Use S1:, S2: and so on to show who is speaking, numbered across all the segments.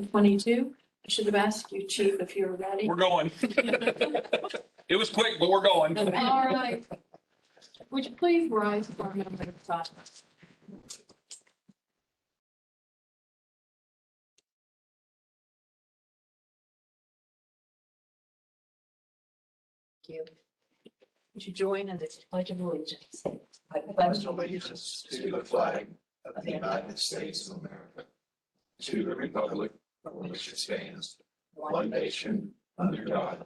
S1: 22. I should have asked you, Chief, if you're ready.
S2: We're going. It was quick, but we're going.
S1: All right. Would you please rise for a moment of silence? Thank you. Would you join in this pledge of allegiance?
S3: I pledge allegiance to the flag of the United States of America, to the republic for which it stands, one nation, under God,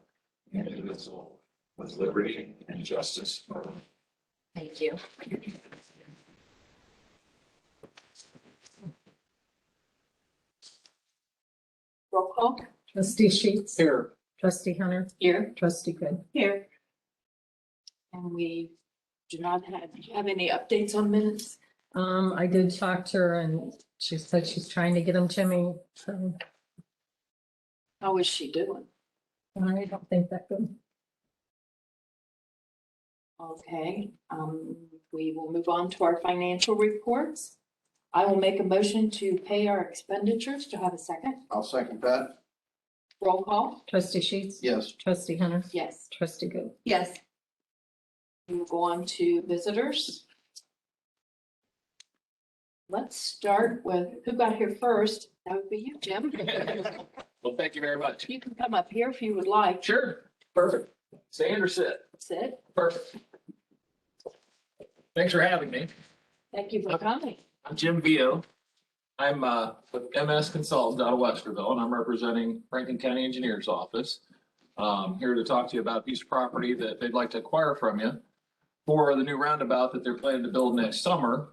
S3: indivisible, with liberty and justice for all.
S1: Thank you. Roll call.
S4: Trustee Sheets.
S2: Here.
S4: Trustee Hunter.
S1: Here.
S4: Trustee Good.
S1: Here. And we do not have any updates on minutes.
S4: I did talk to her and she said she's trying to get them to me. So
S1: How is she doing?
S4: I don't think that good.
S1: Okay, we will move on to our financial reports. I will make a motion to pay our expenditures. To have a second?
S3: I'll second that.
S1: Roll call.
S4: Trustee Sheets.
S3: Yes.
S4: Trustee Hunter.
S1: Yes.
S4: Trustee Good.
S1: Yes. We will go on to visitors. Let's start with who got here first. That would be you, Jim.
S2: Well, thank you very much.
S1: You can come up here if you would like.
S2: Sure. Perfect. Stand or sit?
S1: Sit.
S2: Perfect. Thanks for having me.
S1: Thank you for coming.
S2: I'm Jim Vio. I'm with MS Consultants out of Westerville, and I'm representing Franklin County Engineers Office. Here to talk to you about a piece of property that they'd like to acquire from you for the new roundabout that they're planning to build next summer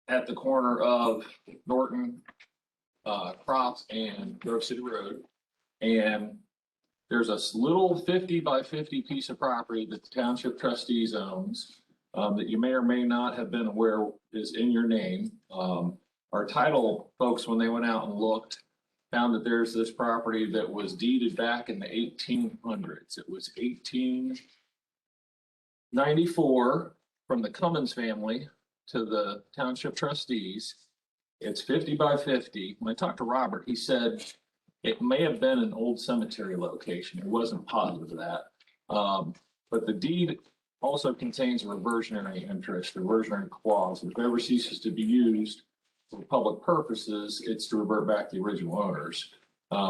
S2: at the corner of Norton, Crops, and Grove City Road. And there's a little 50 by 50 piece of property that the Township Trustees owns that you may or may not have been aware is in your name. Our title folks, when they went out and looked, found that there's this property that was deeded back in the 1800s. It was 1894 from the Cummins family to the Township Trustees. It's 50 by 50. When I talked to Robert, he said it may have been an old cemetery location. It wasn't positive of that. But the deed also contains a reversionary interest, reversionary clause. If it ever ceases to be used for public purposes, it's to revert back to the original owners.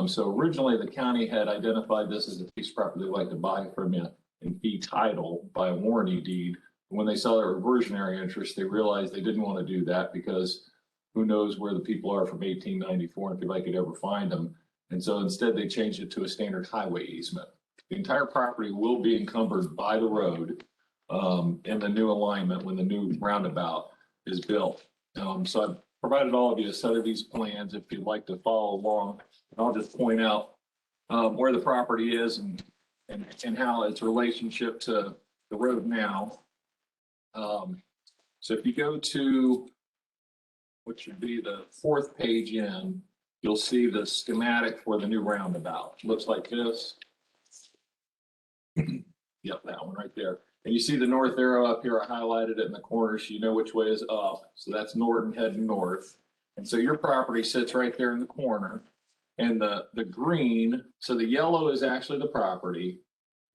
S2: So originally the county had identified this as a piece of property they'd like to buy from you in fee title by a warranty deed. When they saw their reversionary interest, they realized they didn't want to do that because who knows where the people are from 1894 and if they could ever find them. And so instead they changed it to a standard highway easement. The entire property will be encumbered by the road in the new alignment when the new roundabout is built. So I've provided all of you a set of these plans if you'd like to follow along. And I'll just point out where the property is and how its relationship to the road now. So if you go to what should be the fourth page in, you'll see the schematic for the new roundabout. Looks like this. Yep, that one right there. And you see the north arrow up here, I highlighted it in the corner so you know which way is up. So that's Norton heading north. And so your property sits right there in the corner. And the green, so the yellow is actually the property.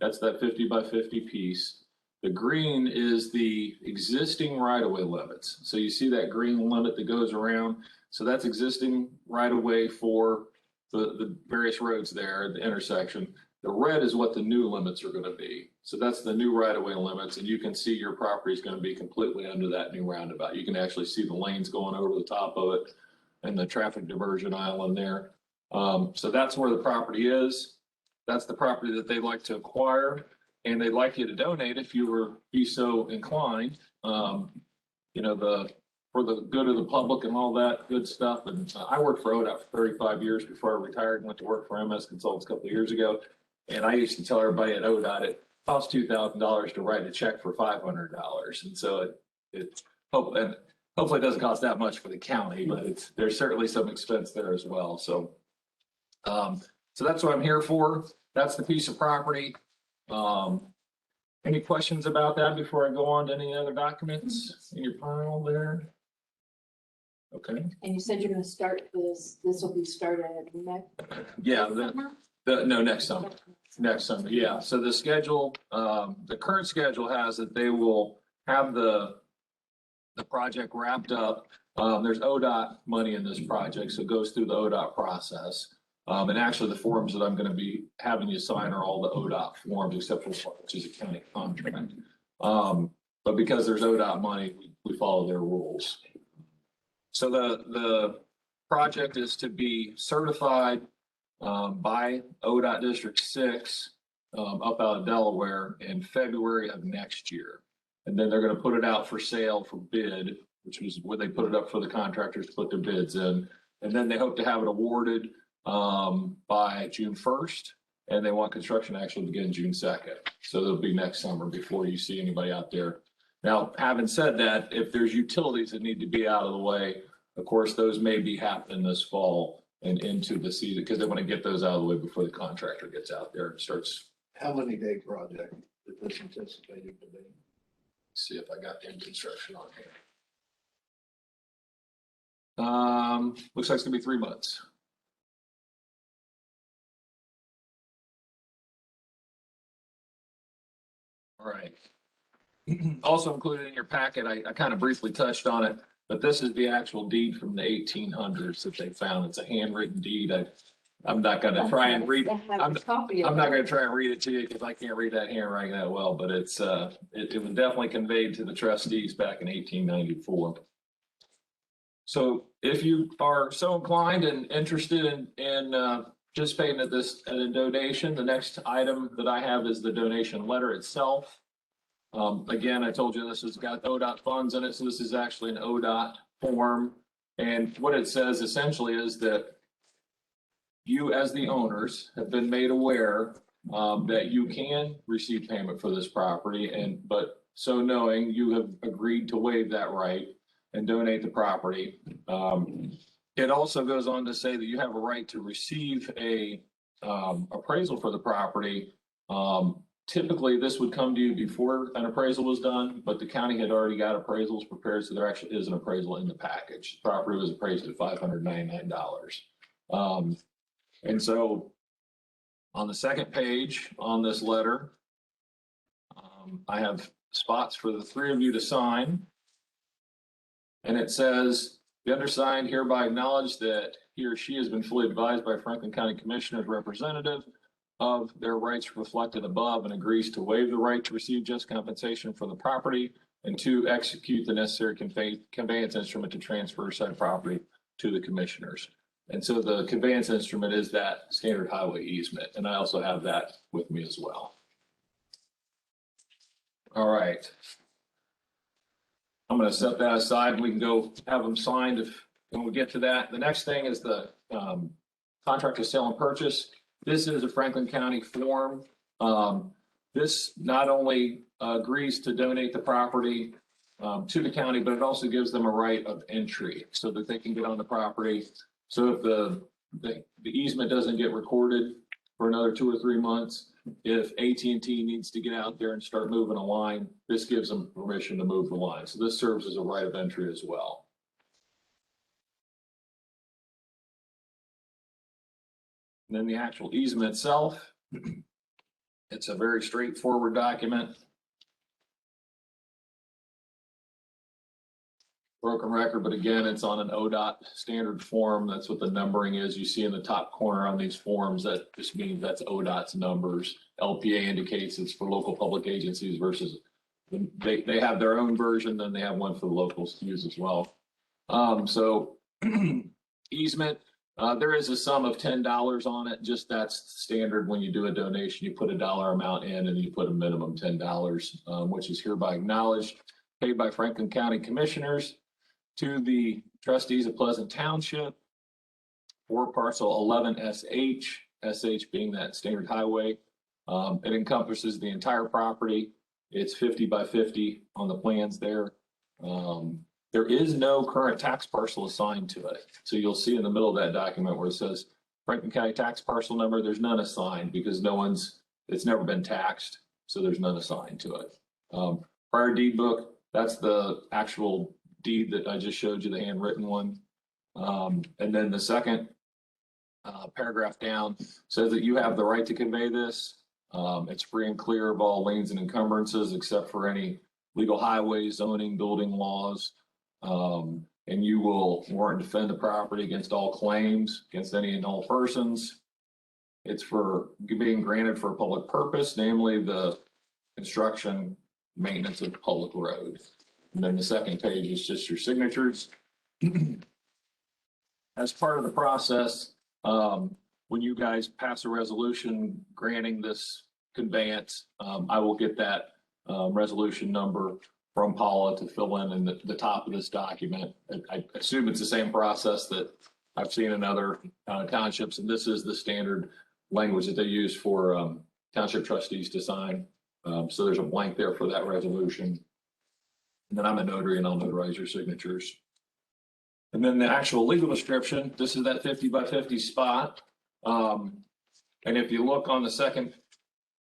S2: That's that 50 by 50 piece. The green is the existing right-of-way limits. So you see that green limit that goes around. So that's existing right-of-way for the various roads there at the intersection. The red is what the new limits are going to be. So that's the new right-of-way limits, and you can see your property is going to be completely under that new roundabout. You can actually see the lanes going over the top of it and the traffic diversion island there. So that's where the property is. That's the property that they'd like to acquire, and they'd like you to donate if you were be so inclined. You know, for the good of the public and all that good stuff. And I worked for ODOT for 35 years before I retired and went to work for MS Consultants a couple of years ago. And I used to tell everybody at ODOT it costs $2,000 to write a check for $500. And so hopefully it doesn't cost that much for the county, but there's certainly some expense there as well. So that's what I'm here for. That's the piece of property. Any questions about that before I go on to any other documents in your pile there? Okay.
S1: And you said you're gonna start this will be started next
S2: Yeah,
S1: summer?
S2: no, next summer. Next summer, yeah. So the schedule, the current schedule has that they will have the project wrapped up. There's ODOT money in this project, so it goes through the ODOT process. And actually the forms that I'm gonna be having you sign are all the ODOT forms except for one, which is a county contract. But because there's ODOT money, we follow their rules. So the project is to be certified by ODOT District 6 up out of Delaware in February of next year. And then they're going to put it out for sale for bid, which was where they put it up for the contractors to put their bids in. And then they hope to have it awarded by June 1st. And they want construction actually to begin June 2nd. So it'll be next summer before you see anybody out there. Now, having said that, if there's utilities that need to be out of the way, of course, those may be happening this fall and into the season because they want to get those out of the way before the contractor gets out there and starts.
S3: How many day project is this anticipated to be?
S2: See if I got the construction on here. Looks like it's gonna be 3 months. All right. Also included in your packet, I kind of briefly touched on it, but this is the actual deed from the 1800s that they found. It's a handwritten deed. I'm not gonna try and read. I'm not gonna try and read it to you because I can't read that handwriting that well, but it's it was definitely conveyed to the trustees back in 1894. So if you are so inclined and interested in participating at a donation, the next item that I have is the donation letter itself. Again, I told you this has got ODOT funds in it, so this is actually an ODOT form. And what it says essentially is that you as the owners have been made aware that you can receive payment for this property, but so knowing you have agreed to waive that right and donate the property. It also goes on to say that you have a right to receive a appraisal for the property. Typically, this would come to you before an appraisal was done, but the county had already got appraisals prepared, so there actually is an appraisal in the package. The property was appraised at $599. And so on the second page on this letter, I have spots for the three of you to sign. And it says, the undersigned hereby acknowledge that he or she has been fully advised by Franklin County Commissioner's representative of their rights reflected above and agrees to waive the right to receive just compensation for the property and to execute the necessary conveyance instrument to transfer said property to the commissioners. And so the conveyance instrument is that standard highway easement. And I also have that with me as well. All right. I'm going to set that aside and we can go have them signed when we get to that. The next thing is the contract of sale and purchase. This is a Franklin County form. This not only agrees to donate the property to the county, but it also gives them a right of entry so that they can get on the property. So if the easement doesn't get recorded for another 2 or 3 months, if AT&T needs to get out there and start moving a line, this gives them permission to move the line. So this serves as a right of entry as well. And then the actual easement itself, it's a very straightforward document. Broken record, but again, it's on an ODOT standard form. That's what the numbering is. You see in the top corner on these forms, that just means that's ODOT's numbers. LPA indicates it's for local public agencies versus they have their own version, then they have one for the locals to use as well. So easement, there is a sum of $10 on it. Just that's standard when you do a donation. You put a dollar amount in and you put a minimum $10, which is hereby acknowledged, paid by Franklin County Commissioners to the trustees of Pleasant Township for parcel 11SH, SH being that standard highway. It encompasses the entire property. It's 50 by 50 on the plans there. There is no current tax parcel assigned to it. So you'll see in the middle of that document where it says Franklin County tax parcel number, there's none assigned because it's never been taxed. So there's none assigned to it. Prior deed book, that's the actual deed that I just showed you, the handwritten one. And then the second paragraph down says that you have the right to convey this. It's free and clear of all liens and encumbrances except for any legal highway zoning, building laws. And you will warrant and defend the property against all claims, against any and all persons. It's for being granted for a public purpose, namely the construction, maintenance of the public road. And then the second page is just your signatures. As part of the process, when you guys pass a resolution granting this conveyance, I will get that resolution number from Paula to fill in the top of this document. I assume it's the same process that I've seen in other townships, and this is the standard language that they use for township trustees to sign. So there's a blank there for that resolution. And then I'm a notary and I'll notarize your signatures. And then the actual legal description, this is that 50 by 50 spot. And if you look on the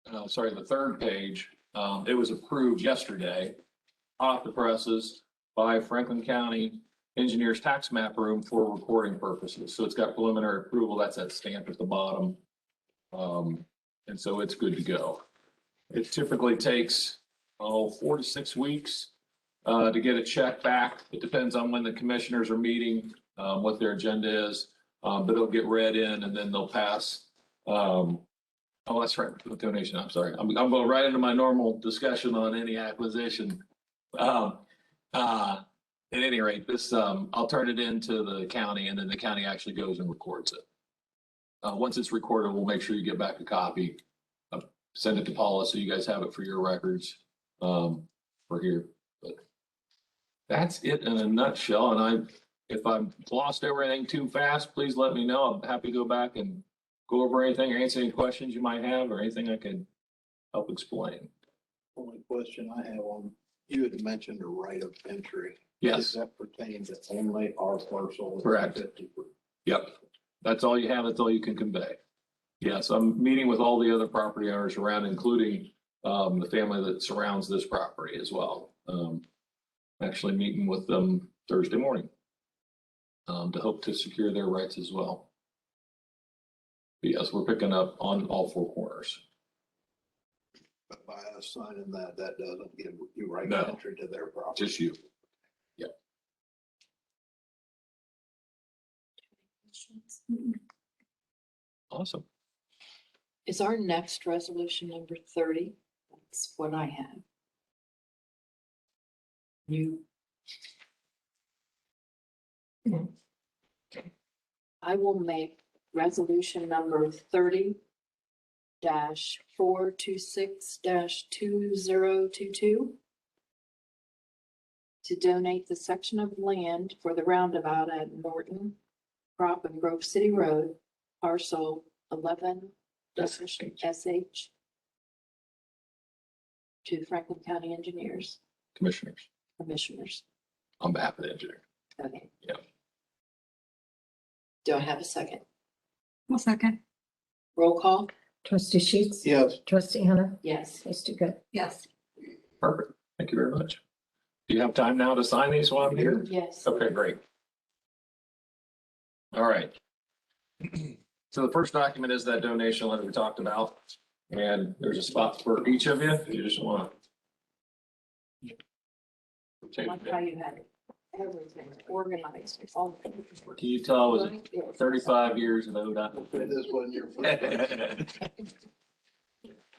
S2: the third page, it was approved yesterday off the presses by Franklin County Engineers Tax Map Room for recording purposes. So it's got preliminary approval. That's that stamp at the bottom. And so it's good to go. It typically takes, 4 to 6 weeks to get a check back. It depends on when the commissioners are meeting, what their agenda is, but it'll get read in and then they'll pass. That's right, the donation. I'm sorry. I'm going right into my normal discussion on any acquisition. At any rate, this, I'll turn it into the county and then the county actually goes and records it. Once it's recorded, we'll make sure you get back a copy. Send it to Paula so you guys have it for your records for here. But that's it in a nutshell. And if I've lost everything too fast, please let me know. I'm happy to go back and go over anything or answer any questions you might have or anything I could help explain.
S3: Only question I have on, you had mentioned a right of entry.
S2: Yes.
S3: Does that pertain to only our parcel?
S2: Correct. Yep. That's all you have. That's all you can convey. Yes, I'm meeting with all the other property owners around, including the family that surrounds this property as well. Actually meeting with them Thursday morning to hope to secure their rights as well. But yes, we're picking up on all 4 corners.
S3: But by us signing that doesn't give you right
S2: No.
S3: of entry to their property.
S2: Just you. Yep. Awesome.
S1: Is our next resolution number 30? That's what I have. You. I will make resolution number 30-426-2022 to donate the section of land for the roundabout at Norton, Crop and Grove City Road, parcel 11 SH to the Franklin County Engineers
S2: Commissioners,
S1: Commissioners.
S2: on behalf of the engineer.
S1: Okay.
S2: Yeah.
S1: Do I have a second?
S4: One second.
S1: Roll call?
S4: Trustee Sheets?
S3: Yes.
S4: Trustee Hunter?
S1: Yes.
S4: Trustee Good? Yes.
S2: Perfect. Thank you very much. Do you have time now to sign these while I'm here?
S1: Yes.
S2: Okay, great. All right. So the first document is that donation letter we talked about, and there's a spot for each of you. You just want to.
S1: I like how you had everything organized. It's all.
S2: Can you tell I was 35 years of ODOT?
S3: This wasn't your.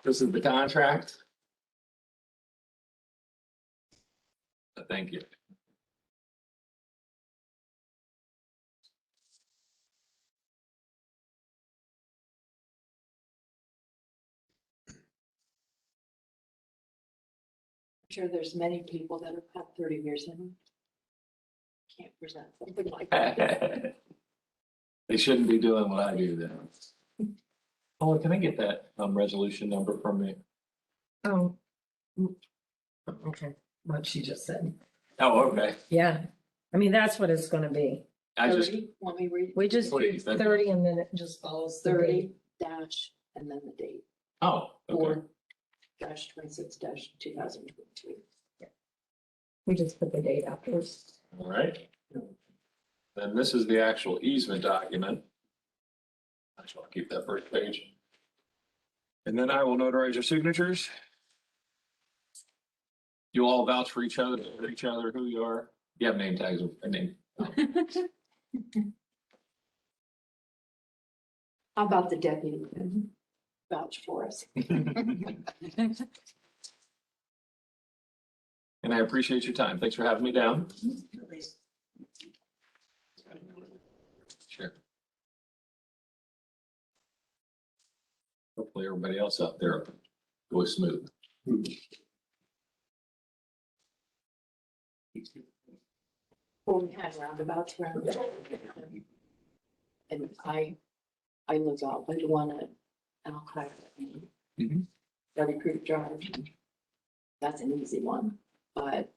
S2: This is the contract. Thank you.
S1: I'm sure there's many people that have had 30 years in them. Can't present something like that.
S2: They shouldn't be doing what I do then. Oh, can I get that resolution number from me?
S4: Oh. Okay, what she just said.
S2: Oh, okay.
S4: Yeah, I mean, that's what it's gonna be.
S2: I just,
S1: 30, let me read
S4: We just do
S2: Please, that'd be-
S4: 30 and then it just follows the
S1: 30
S4: date.
S1: dash and then the date.
S2: oh, okay.
S1: 4-26-2022.
S4: We just put the date afterwards.
S2: All right. Then this is the actual easement document. I just want to keep that first page. And then I will notarize your signatures. You all vouch for each other, who you are. You have name tags, a name.
S1: How about the deputy? Vouch for us.
S2: And I appreciate your time. Thanks for having me down. Sure. Hopefully everybody else out there goes smooth.
S1: Well, we had roundabouts around. And I live out by the one at Alcott.
S2: Mhm.
S1: Every Creek Drive. That's an easy one, but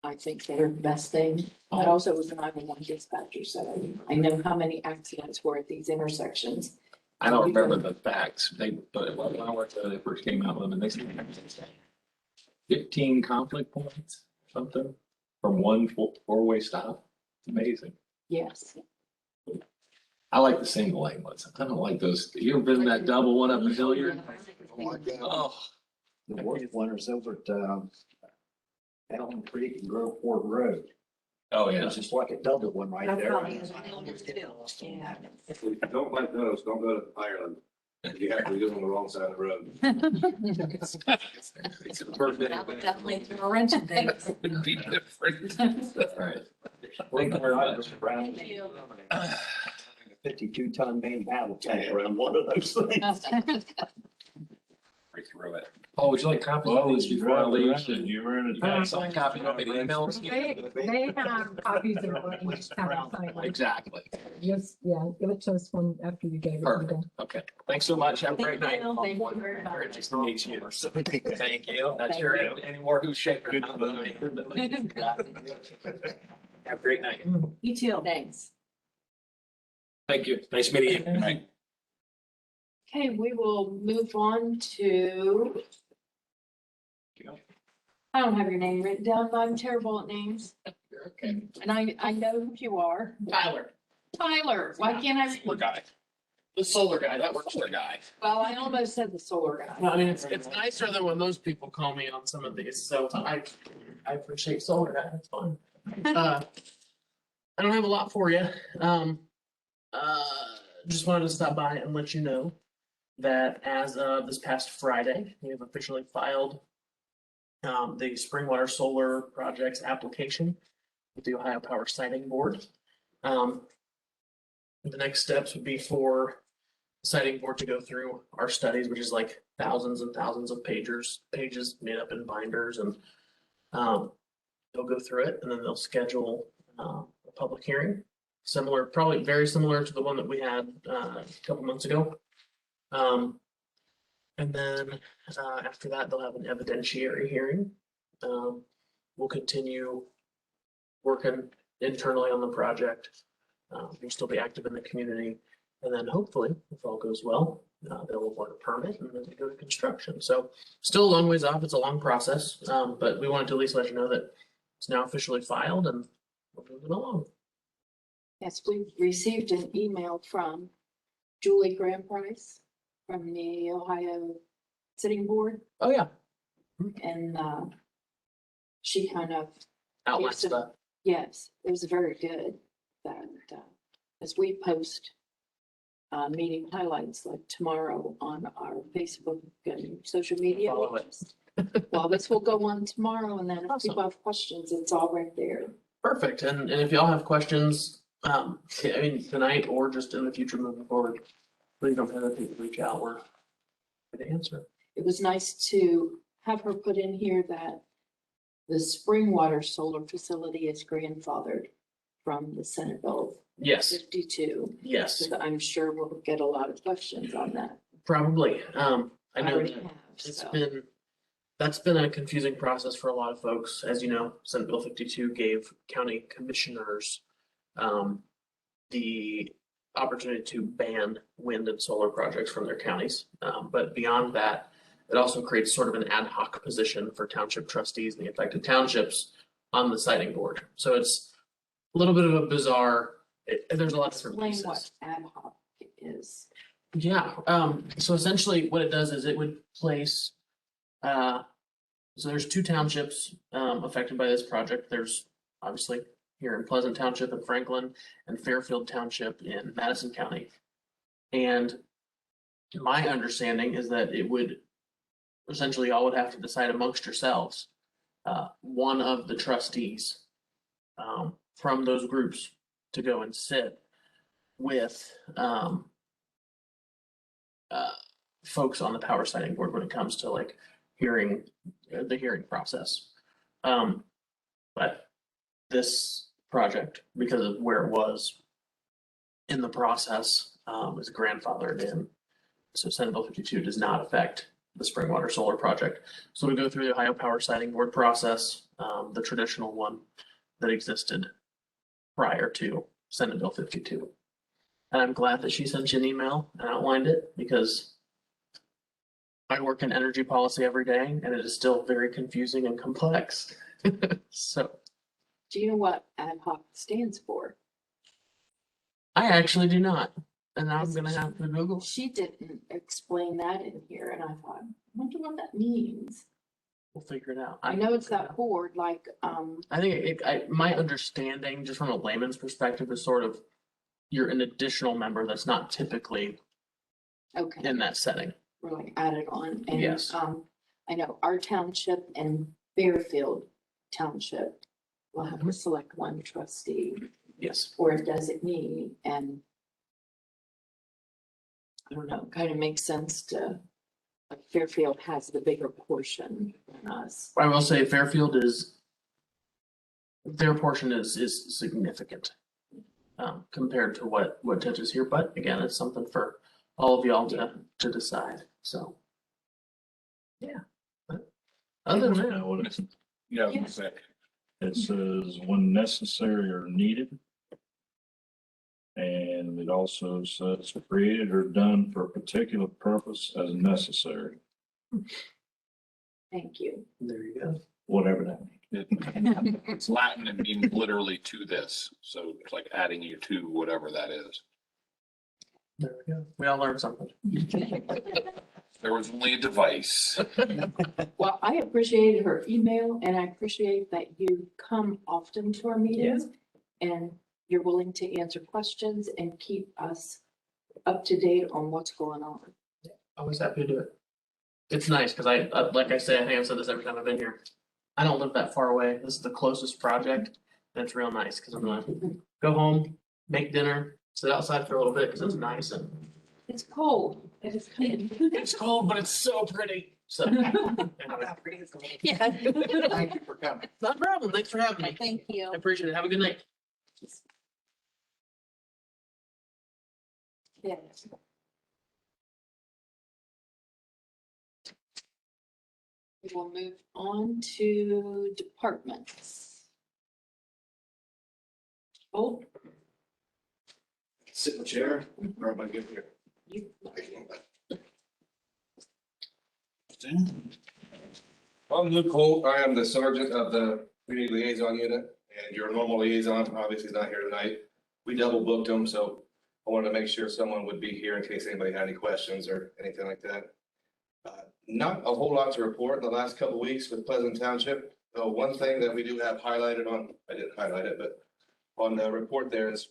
S1: I think they're the best thing. I also was a 911 dispatcher, so I know how many accidents were at these intersections.
S2: I don't remember the facts. But when I worked there, they first came out with them and they said 15 conflict points, something, from one four-way stop. It's amazing.
S1: Yes.
S2: I like the single lane ones. I don't like those. You ever been in that double one up in Hilliard?
S3: Oh my God.
S2: Oh,
S5: The worst one is over at, Elm Creek and Groveport Road.
S2: oh, yeah.
S5: It's just like a double one right there.
S1: Yeah.
S6: If you don't like those, don't go to Ireland. You actually go on the wrong side of the road.
S2: It's a perfect.
S1: That would definitely throw a wrench in things.
S2: Would be different. All right. Thank you very much.
S1: Thank you.
S5: 52-ton main battle tank around one of those things.
S2: Right through it. Oh, would you like copies of these before I leave?
S6: You were in
S2: Yeah, some copy, you want me to email them?
S4: They have copies of what we just haven't signed.
S2: Exactly.
S4: Just, yeah, give it to us one after you gave it.
S2: Perfect. Okay. Thanks so much. Have a great night.
S1: Thank you very much.
S2: Very nice to meet you. Thank you. Not sure anymore who's shaking. Have a great night.
S1: You too. Thanks.
S2: Thank you. Nice meeting you. Good night.
S1: Okay, we will move on to. I don't have your name written down, but I'm terrible at names.
S2: Okay.
S1: And I know who you are.
S7: Tyler,
S1: Tyler, why can't I?
S7: solar guy. The solar guy, that works for the guy.
S1: Well, I almost said the solar guy.
S7: No, I mean, it's nicer than when those people call me on some of these, so I appreciate solar guy, that's fine. I don't have a lot for you. Just wanted to stop by and let you know that as of this past Friday, we have officially filed the Springwater Solar Project's application with the Ohio Power Siting Board. The next steps would be for the siting board to go through our studies, which is like thousands and thousands of pages made up in binders, and they'll go through it and then they'll schedule a public hearing. Similar, probably very similar to the one that we had a couple months ago. And then after that, they'll have an evidentiary hearing. We'll continue working internally on the project. We'll still be active in the community. And then hopefully, if all goes well, they'll award a permit and then they go to construction. So still a long ways off. It's a long process, but we wanted to at least let you know that it's now officially filed and we're moving along.
S1: Yes, we received an email from Julie Graham Price from the Ohio Sitting Board,
S7: Oh, yeah.
S1: and she kind of,
S7: Outline
S1: Yes, sir.
S7: stuff.
S1: yes, it was very good that, as we post meeting highlights like tomorrow on our Facebook and social media.
S7: Follow it.
S1: Well, this will go on tomorrow, and then if
S7: Awesome.
S1: people have questions, it's all right there.
S7: Perfect. And if y'all have questions, I mean, tonight or just in the future moving forward, please don't hesitate to reach out. We're happy to answer.
S1: It was nice to have her put in here that the Springwater Solar Facility is grandfathered from the Senate Bill
S7: Yes,
S1: 52.
S7: yes,
S1: So I'm sure we'll get a lot of questions on that.
S7: probably. I know
S1: already
S7: that
S1: have,
S7: it's
S1: so.
S7: that's been a confusing process for a lot of folks. As you know, Senate Bill 52 gave county commissioners the opportunity to ban wind and solar projects from their counties. But beyond that, it also creates sort of an ad hoc position for township trustees and the affected townships on the siting board. So it's little bit of a bizarre, there's a lot of different
S1: Explain
S7: pieces.
S1: what ad hoc is.
S7: Yeah, so essentially what it does is it would place, so there's two townships, affected by this project. There's obviously here in Pleasant Township in Franklin and Fairfield Township in Madison County. And my understanding is that it would, essentially all would have to decide amongst yourselves, one of the trustees, from those groups to go and sit with, folks on the power siting board when it comes to like hearing, the hearing process. But this project, because of where it was in the process, is grandfathered in. So Senate Bill 52 does not affect the Springwater Solar Project. So we go through the Ohio Power Siting Board process, the traditional one that existed prior to Senate Bill 52. And I'm glad that she sent you an email and outlined it, because I work in energy policy every day and it is still very confusing and complex. So
S1: Do you know what ad hoc stands for?
S7: I actually do not. And I'm gonna have to Google.
S1: She didn't explain that in here, and I thought, I wonder what that means.
S7: We'll figure it out.
S1: I know it's that board, like,
S7: I think my understanding, just from a layman's perspective, is sort of you're an additional member that's not typically
S1: okay,
S7: in that setting.
S1: we're like added on, and,
S7: Yes.
S1: I know our township and Fairfield Township will have to select one trustee
S7: Yes.
S1: or a designee, and I don't know, kind of makes sense to, like Fairfield has the bigger portion than us.
S7: I will say Fairfield their portion is significant, compared to what touches here, but again, it's something for all of y'all to decide, so. Yeah. But other than that,
S5: Now, what it
S6: Yeah, I was gonna say.
S5: it says when necessary or needed. And it also says created or done for a particular purpose as necessary,
S1: Thank you.
S7: there you go.
S5: whatever that means.
S6: It's Latin and means literally to this, so it's like adding you to whatever that is.
S7: There we go. We all learned something.
S6: There was only a device.
S1: Well, I appreciated her email, and I appreciate that you come often to our meetings. And you're willing to answer questions and keep us up to date on what's going on.
S7: Always happy to do it. It's nice, because like I say, I think I've said this every time I've been here. I don't live that far away. This is the closest project, and it's real nice, because I'm gonna go home, make dinner, sit outside for a little bit, because it's nice and
S1: It's cold. It is kind
S7: it's cold, but it's so pretty. So, anyway,
S1: Yeah.
S5: Thank you for coming.
S7: not a problem. Thanks for having me.
S1: Thank you.
S7: I appreciate it. Have a good night.
S1: Yes. We will move on to departments. Oh,
S6: Sit in the chair, or am I good here?
S1: you,
S6: I'm Luke Holt. I am the sergeant of the community liaison unit, and your normal liaison obviously is not here tonight. We double booked them, so I wanted to make sure someone would be here in case anybody had any questions or anything like that. Not a whole lot to report in the last couple of weeks with Pleasant Township. One thing that we do have highlighted on, I didn't highlight it, but on the report there is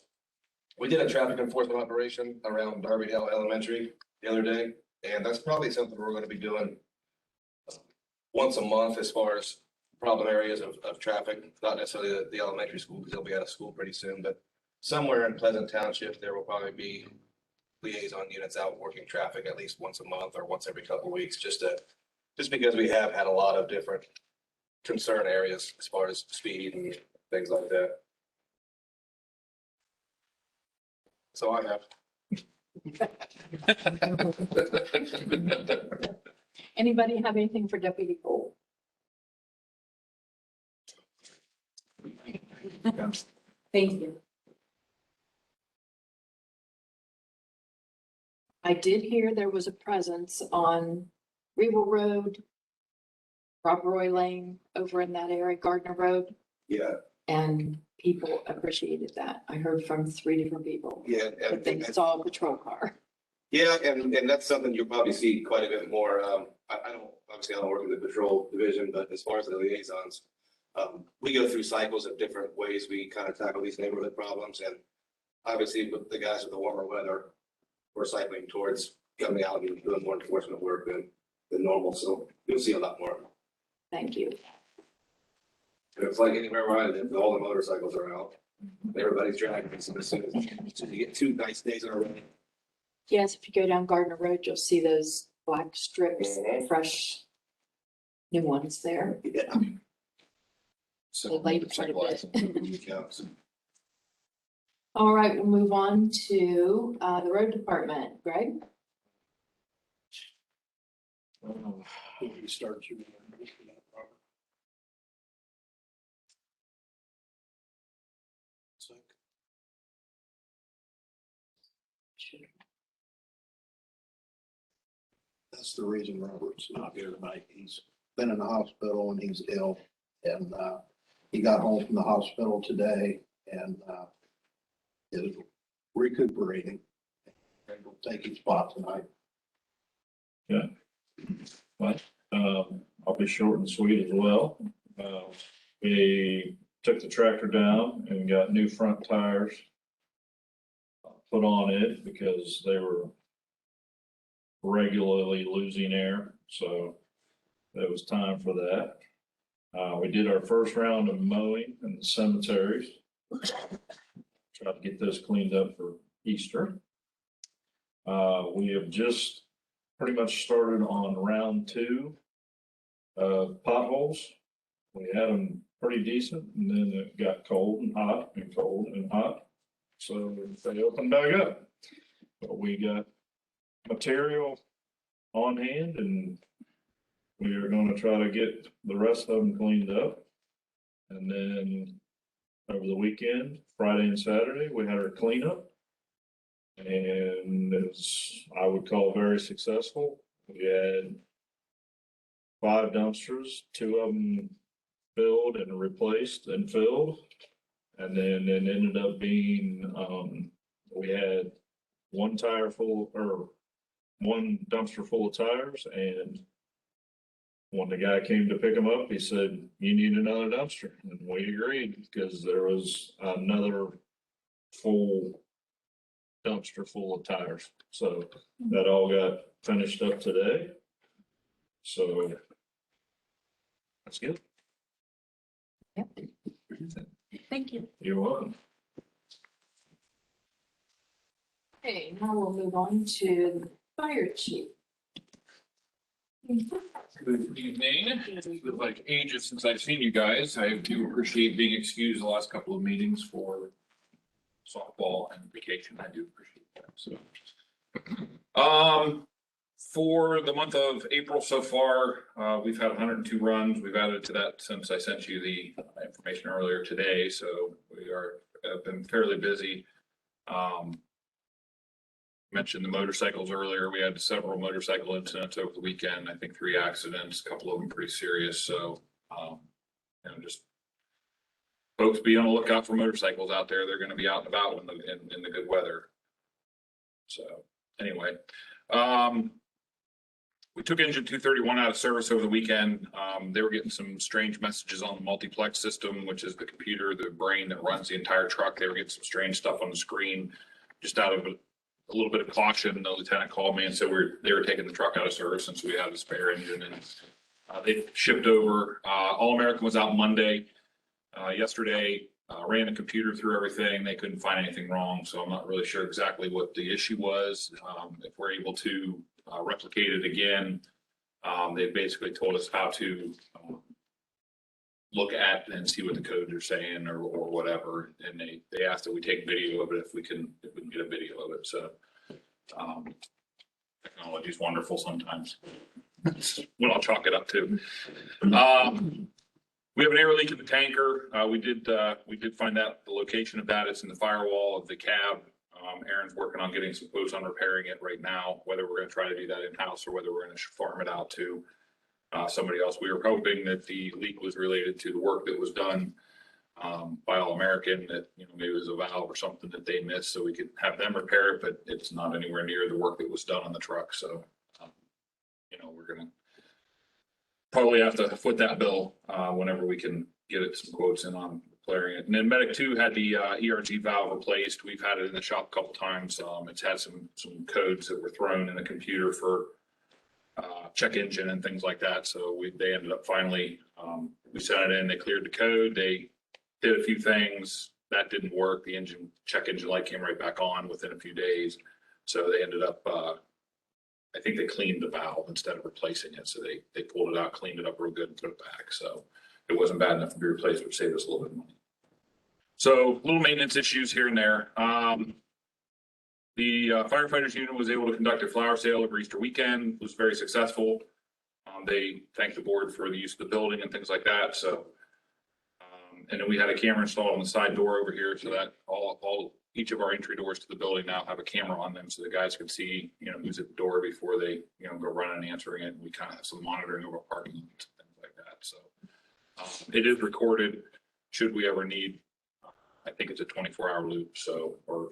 S6: we did a traffic enforcement operation around Darbydale Elementary the other day, and that's probably something we're going to be doing once a month as far as problem areas of traffic, not necessarily the elementary school, because they'll be out of school pretty soon, but somewhere in Pleasant Township, there will probably be liaison units out working traffic at least once a month or once every couple of weeks, just because we have had a lot of different concern areas as far as speed and things like that. So I have.
S1: anybody have anything for Deputy Cole? Thank you. I did hear there was a presence on Regal Road, Rob Roy Lane, over in that area, Gardner Road,
S6: Yeah,
S1: and people appreciated that. I heard from 3 different people
S6: Yeah,
S1: that they saw a patrol car.
S6: yeah, and that's something you'll probably see quite a bit more. I don't, obviously I don't work in the patrol division, but as far as the liaisons, we go through cycles of different ways we kind of tackle these neighborhood problems. And obviously with the guys with the warmer weather, we're cycling towards coming out and doing more enforcement work than normal. So you'll see a lot more.
S1: Thank you.
S6: It's like anywhere where I live, all the motorcycles are out. Everybody's dragging. So as soon as you get 2 nice days in a row.
S1: Yes, if you go down Gardner Road, you'll see those black strips,
S6: Mhm.
S1: fresh new ones there.
S6: Yeah.
S1: The light quite a bit.
S6: Yeah.
S1: All right, we'll move on to the road department. Greg?
S5: You start your. That's the reason Robert's not here tonight. He's been in the hospital and he's ill. And he got home from the hospital today and is recuperating. And will take his spot tonight.
S8: But I'll be short and sweet as well. We took the tractor down and got new front tires put on it because they were regularly losing air. So it was time for that. We did our first round of mowing in the cemeteries. Tried to get those cleaned up for Easter. We have just pretty much started on round 2 of potholes. We had them pretty decent and then it got cold and hot and cold and hot. So they opened back up. But we got material on hand and we are going to try to get the rest of them cleaned up. And then over the weekend, Friday and Saturday, we had our cleanup. And it was, I would call, very successful. We had 5 dumpsters, 2 of them filled and replaced and filled. And then it ended up being, we had 1 tire full or 1 dumpster full of tires. And when the guy came to pick them up, he said, "You need another dumpster." And we agreed because there was another full dumpster full of tires. So that all got finished up today. So that's good.
S1: Yep. Thank you.
S8: You're welcome.
S1: Okay, now we'll move on to the fire chief.
S2: Good evening. It's been like ages since I've seen you guys. I do appreciate being excused the last couple of meetings for softball and vacation. I do appreciate that. So, for the month of April so far, we've had 102 runs. We've added to that since I sent you the information earlier today. So we have been fairly busy. Mentioned the motorcycles earlier. We had several motorcycle incidents over the weekend. I think 3 accidents, a couple of them pretty serious. So, just folks be on the lookout for motorcycles out there. They're going to be out and about in the good weather. So anyway, we took engine 231 out of service over the weekend. They were getting some strange messages on the multiplex system, which is the computer, the brain that runs the entire truck. They were getting some strange stuff on the screen. Just out of a little bit of caution, the lieutenant called me and said they were taking the truck out of service since we had a spare engine, and they shipped over. All American was out Monday. Yesterday, ran the computer through everything. They couldn't find anything wrong, so I'm not really sure exactly what the issue was. If we're able to replicate it again, they basically told us how to look at and see what the codes are saying or whatever. And they asked that we take video of it if we can get a video of it. So technology is wonderful sometimes. That's what I'll chalk it up to. We have an air leak in the tanker. We did find out the location of that. It's in the firewall of the cab. Aaron's working on getting some quotes on repairing it right now, whether we're going to try to do that in-house or whether we're going to farm it out to somebody else. We were hoping that the leak was related to the work that was done by All American that, you know, maybe it was a valve or something that they missed, so we could have them repair it, but it's not anywhere near the work that was done on the truck, so. You know, we're gonna probably have to foot that bill, whenever we can get it some quotes in on repairing it. And then Medic 2 had the, ERG valve replaced. We've had it in the shop a couple times. It's had some codes that were thrown in the computer for, check engine and things like that. So they ended up finally, we sent it in, they cleared the code. They did a few things that didn't work. The check engine light came right back on within a few days. So they ended up, I think they cleaned the valve instead of replacing it. So they pulled it out, cleaned it up real good and put it back. So it wasn't bad enough to be replaced, which saved us a little bit of money. So little maintenance issues here and there. The firefighters unit was able to conduct a flower sale over Easter weekend. It was very successful. They thanked the board for the use of the building and things like that. So, and then we had a camera installed on the side door over here, so that each of our entry doors to the building now have a camera on them, so the guys can see, you know, who's at the door before they, you know, go running and answering it. And we kind of have some monitoring over parking lots and things like that. So it is recorded. Should we ever need, I think it's a 24-hour loop. So, or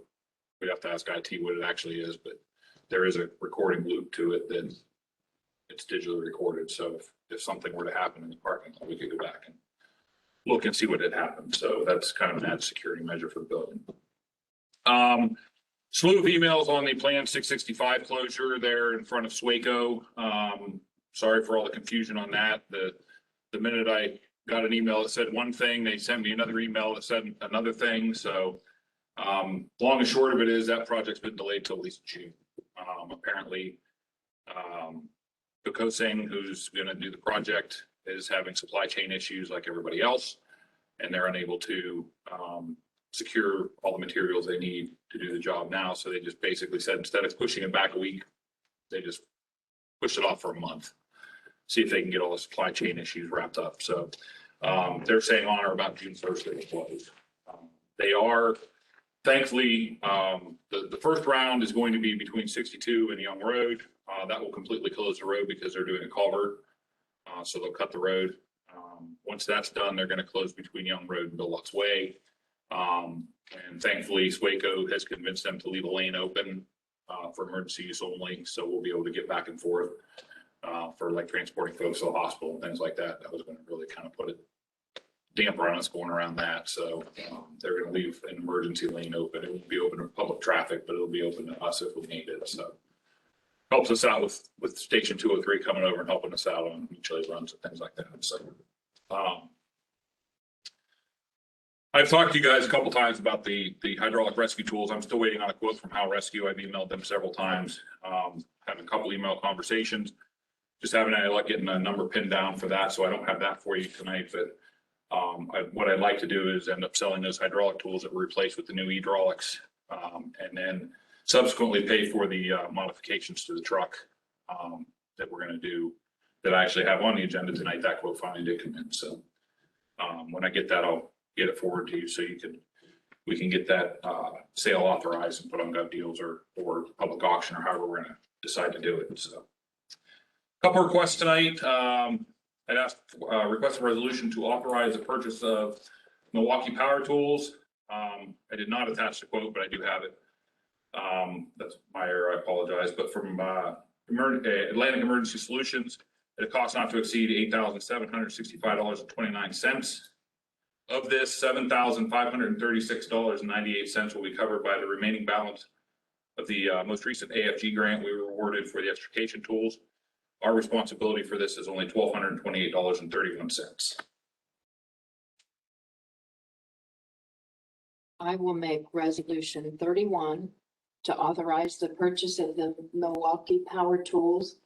S2: we'd have to ask IT what it actually is, but there is a recording loop to it that it's digitally recorded. So if something were to happen in the parking lot, we could go back and look and see what had happened. So that's kind of an added security measure for the building. Slew of emails on the Plan 665 closure there in front of Swaco. Sorry for all the confusion on that. The minute I got an email that said one thing, they sent me another email that said another thing. So long and short of it is that project's been delayed till at least June. Apparently, Bokosing, who's going to do the project, is having supply chain issues like everybody else, and they're unable to secure all the materials they need to do the job now. So they just basically said, instead of pushing it back a week, they just pushed it off for a month, see if they can get all the supply chain issues wrapped up. So they're saying on or about June 1st they will close. They are, thankfully, the first round is going to be between 62 and Young Road. That will completely close the road because they're doing a culvert. So they'll cut the road. Once that's done, they're going to close between Young Road and Bill Lutz Way. And thankfully, Swaco has convinced them to leave a lane open for emergency use only. So we'll be able to get back and forth for like transporting folks to the hospital and things like that. That was going to really kind of put a damper on us going around that. So they're going to leave an emergency lane open. It won't be open to public traffic, but it'll be open to us if we need it. So helps us out with Station 203 coming over and helping us out on mutually runs and things like that. So I've talked to you guys a couple times about the hydraulic rescue tools. I'm still waiting on a quote from How Rescue. I've emailed them several times, having a couple email conversations. Just haven't had luck getting a number pinned down for that, so I don't have that for you tonight. But what I'd like to do is end up selling those hydraulic tools that were replaced with the new hydraulics, and then subsequently pay for the modifications to the truck that we're going to do. That I actually have on the agenda tonight. That quote finally did come in. So when I get that, I'll get it forward to you so we can get that sale authorized and put on gov deals or public auction or however we're going to decide to do it. So a couple requests tonight. I'd asked request a resolution to authorize the purchase of Milwaukee Power Tools. I did not attach the quote, but I do have it. That's my error. I apologize. But from Atlantic Emergency Solutions, at a cost not to exceed $8,765.29. Of this, $7,536.98 will be covered by the remaining balance of the most recent AFG grant we were awarded for the extrication tools. Our responsibility for this is only $1,228.31.
S1: I will make resolution 31 to authorize the purchase of the Milwaukee Power Tools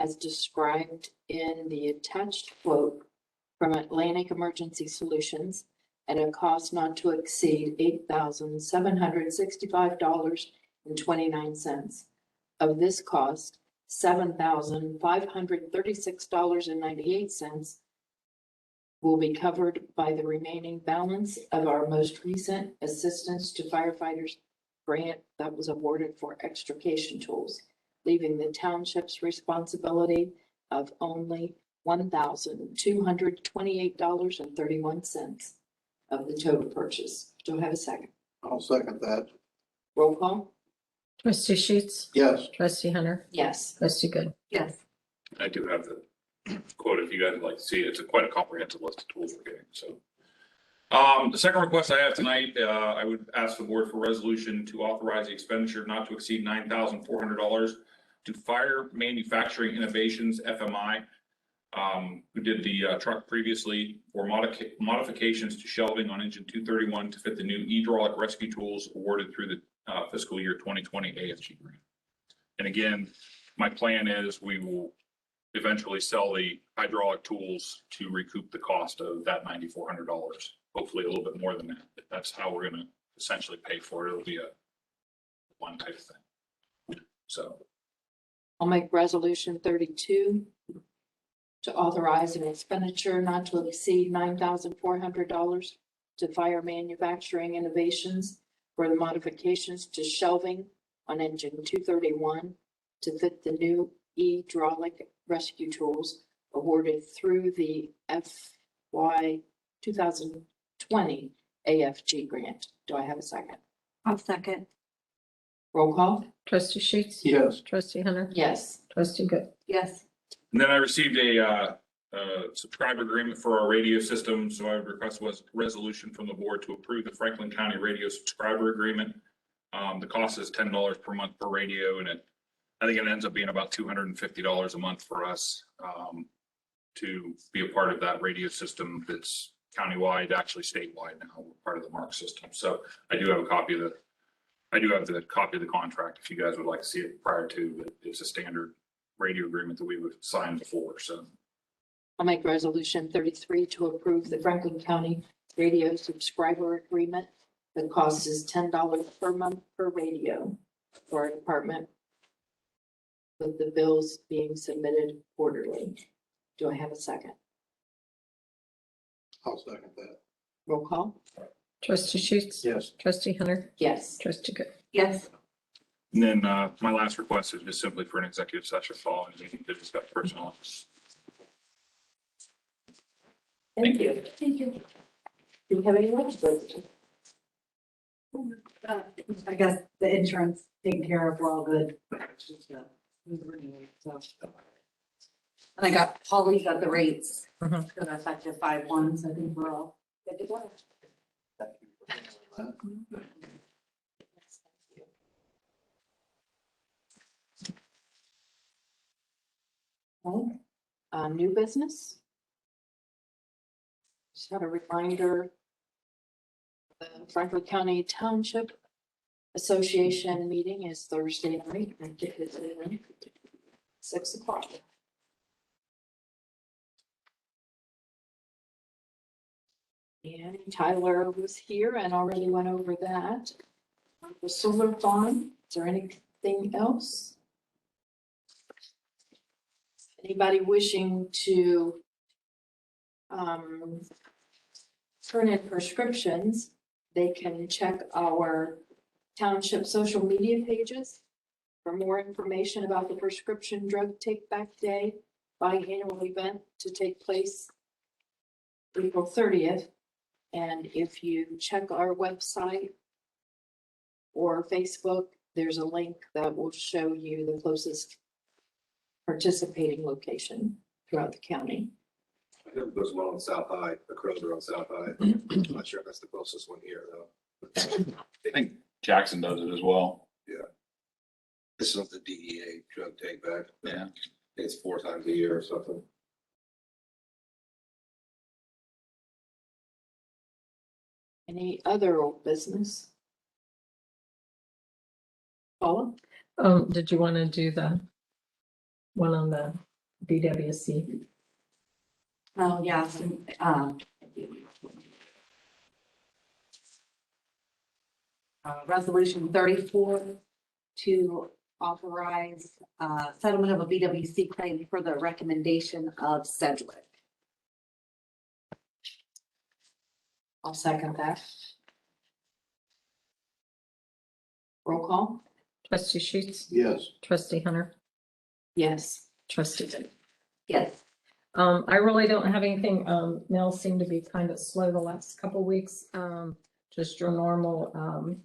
S1: as described in the attached quote from Atlantic Emergency Solutions at a cost not to exceed $8,765.29. Of this cost, $7,536.98 will be covered by the remaining balance of our most recent Assistance to Firefighters grant that was awarded for extrication tools, leaving the township's responsibility of only $1,228.31. of the total purchase. Do I have a second?
S5: I'll second that.
S1: Roll call?
S4: Trustee Sheets,
S5: Yes.
S4: trustee Hunter,
S1: Yes.
S4: trustee Good.
S1: Yes.
S6: I do have the quote if you guys would like to see it. It's quite a comprehensive list of tools we're getting, so. The second request I have tonight, I would ask the board for resolution to authorize the expenditure not to exceed $9,400 to Fire Manufacturing Innovations, FMI. Who did the truck previously for modifications to shelving on engine 231 to fit the new hydraulic rescue tools awarded through the fiscal year 2020 AFG grant. And again, my plan is we will eventually sell the hydraulic tools to recoup the cost of that $9,400. Hopefully a little bit more than that. But that's how we're going to essentially pay for it. It'll be a one type of thing. So
S1: I'll make resolution 32 to authorize an expenditure not to exceed $9,400 to Fire Manufacturing Innovations for the modifications to shelving on engine 231 to fit the new hydraulic rescue tools awarded through the FY 2020 AFG grant. Do I have a second?
S9: I'll second.
S1: Roll call?
S4: Trustee Sheets,
S5: Yes.
S4: trustee Hunter,
S1: Yes.
S4: trustee Good.
S9: Yes.
S6: and then I received a subscriber agreement for our radio system. So I would request was resolution from the board to approve the Franklin County radio subscriber agreement. The cost is $10 per month per radio, and I think it ends up being about $250 a month for us to be a part of that radio system that's countywide, actually statewide now, we're part of the MARC system. So I do have a copy of the contract if you guys would like to see it prior to, but it's a standard radio agreement that we would sign before, so.
S1: I'll make resolution 33 to approve the Franklin County radio subscriber agreement. The cost is $10 per month per radio for our department, with the bills being submitted quarterly. Do I have a second?
S5: I'll second that.
S1: Roll call?
S4: Trustee Sheets,
S5: Yes.
S4: trustee Hunter,
S1: Yes.
S4: trustee Good.
S9: Yes.
S6: And then my last request is just simply for an executive session following the meeting to discuss personnel.
S1: Thank you.
S9: Thank you.
S1: Do you have any questions?
S9: I guess the insurance taken care of, we're all good. So. And I got, Holly got the rates,
S4: Mhm.
S9: because I effective 5/1, so I think we're all good to go.
S1: Okay. New business? Just had a reminder. The Franklin County Township Association meeting is Thursday night. And it is at 6 o'clock. And Tyler was here and already went over that. The solar farm, is there anything else? Anybody wishing to turn in prescriptions, they can check our township social media pages for more information about the Prescription Drug Take Back Day biannual event to take place April 30th. And if you check our website or Facebook, there's a link that will show you the closest participating location throughout the county.
S6: I think there's one on South High, the Kroger on South High. I'm not sure if that's the closest one here, though.
S2: I think Jackson does it as well.
S6: This is the DEA drug take back.
S2: Yeah.
S6: It's 4 times a year or something.
S1: Any other old business? Paula?
S4: Did you want to do the one on the BWC?
S9: Oh, yeah. Resolution 34 to authorize settlement of a BWC claim for the recommendation of Sedgwick.
S1: I'll second that. Roll call?
S4: Trustee Sheets,
S5: Yes.
S4: trustee Hunter,
S1: Yes.
S4: trustee Good.
S9: Yes.
S4: I really don't have anything. Mail seemed to be kind of slow the last couple weeks. Just your normal,